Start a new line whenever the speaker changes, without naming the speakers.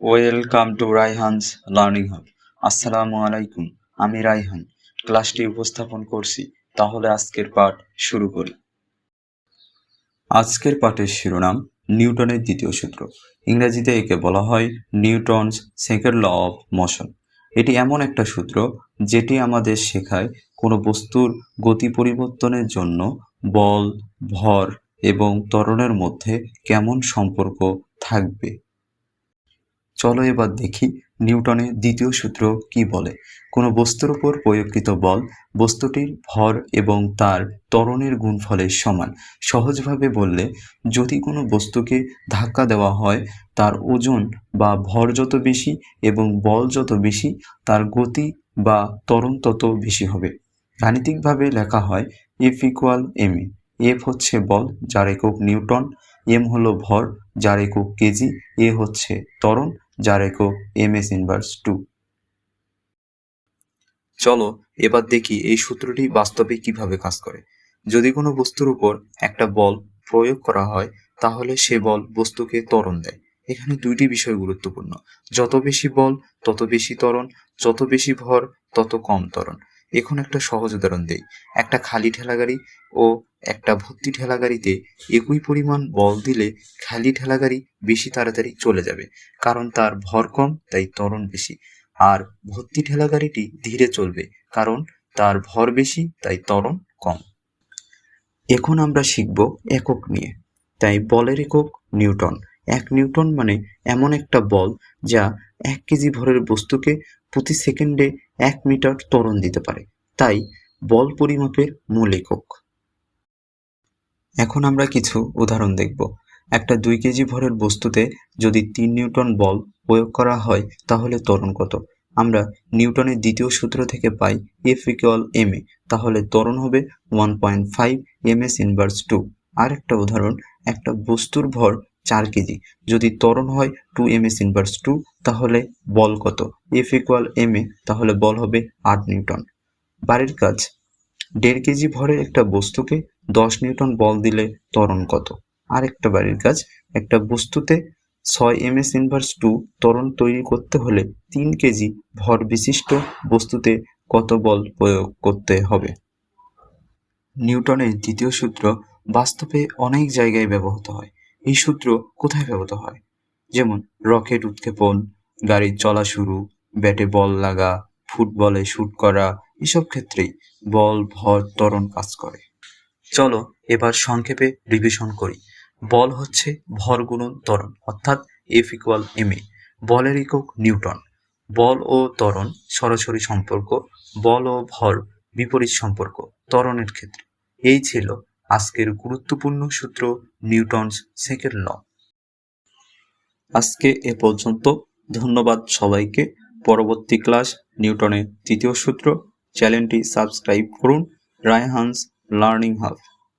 Welcome to Raihan's learning hub. আসসালামু আলাইকুম, আমি রায়হান ক্লাসটি উপস্থাপন করছি। তাহলে আজকের পাঠ শুরু করি। আজকের পাঠের শিরোনাম নিউটনের দ্বিতীয় সূত্র। ইংরেজিতে একে বলা হয় Newton's second law of motion. এটি এমন একটা সূত্র যেটি আমাদের শেখায় কোনো বস্তুর গতি পরিবর্তনের জন্য বল, ভর এবং ত্বরণের মধ্যে কেমন সম্পর্ক থাকবে। চলো এবার দেখি নিউটনের দ্বিতীয় সূত্র কি বলে। কোনো বস্তুর উপর প্রয়োগকৃত বল বস্তুটির ভর এবং তার ত্বরণের গুণফলের সমান। সহজভাবে বললে, যদি কোনো বস্তুকে ধাক্কা দেওয়া হয়, তার ওজন বা ভর যত বেশি এবং বল যত বেশি, তার গতি বা ত্বরণ তত বেশি হবে। গাণিতিকভাবে লেখা হয় F equal M A. F হচ্ছে বল, যার একক নিউটন। এম হলো ভর, যার একক কেজি। এ হচ্ছে ত্বরণ, যার একক ms ইনভার্স 2। চলো এবার দেখি এই সূত্রটি বাস্তবে কিভাবে কাজ করে। যদি কোনো বস্তুর উপর একটা বল প্রয়োগ করা হয়, তাহলে সে বল বস্তুকে ত্বরণ দেয়। এখানে দুইটি বিষয় গুরুত্বপূর্ণ: যত বেশি বল তত বেশি ত্বরণ, যত বেশি ভর তত কম ত্বরণ। এখন একটা সহজ উদাহরণ দেই। একটা খালি ঠেলাগাড়ি ও একটা ভর্তি ঠেলাগাড়িতে একই পরিমাণ বল দিলে খালি ঠেলাগাড়ি বেশি তাড়াতাড়ি চলে যাবে, কারণ তার ভর কম, তাই ত্বরণ বেশি। আর ভর্তি ঠেলাগাড়িটি ধীরে চলবে, কারণ তার ভর বেশি, তাই ত্বরণ কম। এখন আমরা শিখব একক নিয়ে। তাই বলের একক নিউটন। 1 নিউটন মানে এমন একটা বল যা 1 কেজি ভরের বস্তুকে প্রতি সেকেন্ডে 1 মিটার ত্বরণ দিতে পারে। তাই বল পরিমাপের মূল একক। এখন আমরা কিছু উদাহরণ দেখব। একটা 2 কেজি ভরের বস্তুতে যদি 3 নিউটন বল প্রয়োগ করা হয়, তাহলে ত্বরণ কত? আমরা নিউটনের দ্বিতীয় সূত্র থেকে পাই এফ ইকুয়াল এম এ। তাহলে ত্বরণ হবে 1.5 ms ইনভার্স 2। আর একটা উদাহরণ, একটা বস্তুর ভর 4 কেজি, যদি ত্বরণ হয় 2 ms ইনভার্স 2, তাহলে বল কত? এফ ইকুয়াল এম এ, তাহলে বল হবে 8 নিউটন। বাড়ির কাজ: 1.5 কেজি ভরের একটা বস্তুকে 10 নিউটন বল দিলে ত্বরণ কত? আর একটা বাড়ির কাজ: একটা বস্তুতে 6 ms ইনভার্স 2 ত্বরণ তৈরি করতে হলে 3 কেজি ভর বিশিষ্ট বস্তুতে কত বল প্রয়োগ করতে হবে? নিউটনের দ্বিতীয় সূত্র বাস্তবে অনেক জায়গায় ব্যবহৃত হয়। এই সূত্র কোথায় ব্যবহৃত হয়? যেমন রকেট উৎক্ষেপণ, গাড়ির চলা শুরু, ব্যাটে বল লাগা, ফুটবলে শুট করা, এসব ক্ষেত্রেই বল, ভর, ত্বরণ কাজ করে। চলো এবার সংক্ষেপে রিভিশন করি। বল হচ্ছে ভর গুণন ত্বরণ, অর্থাৎ এফ ইকুয়াল এম এ। বলের একক নিউটন। বল ও ত্বরণ সরাসরি সম্পর্ক, বল ও ভর বিপরীত সম্পর্ক ত্বরণের ক্ষেত্রে। এই ছিল আজকের গুরুত্বপূর্ণ সূত্র নিউটনস সেকেন্ড ল। আজকে এ পর্যন্ত। ধন্যবাদ সবাইকে। পরবর্তী ক্লাস নিউটনের তৃতীয় সূত্র। চ্যানেলটি সাবস্ক্রাইব করুন। Raihan's learning hub.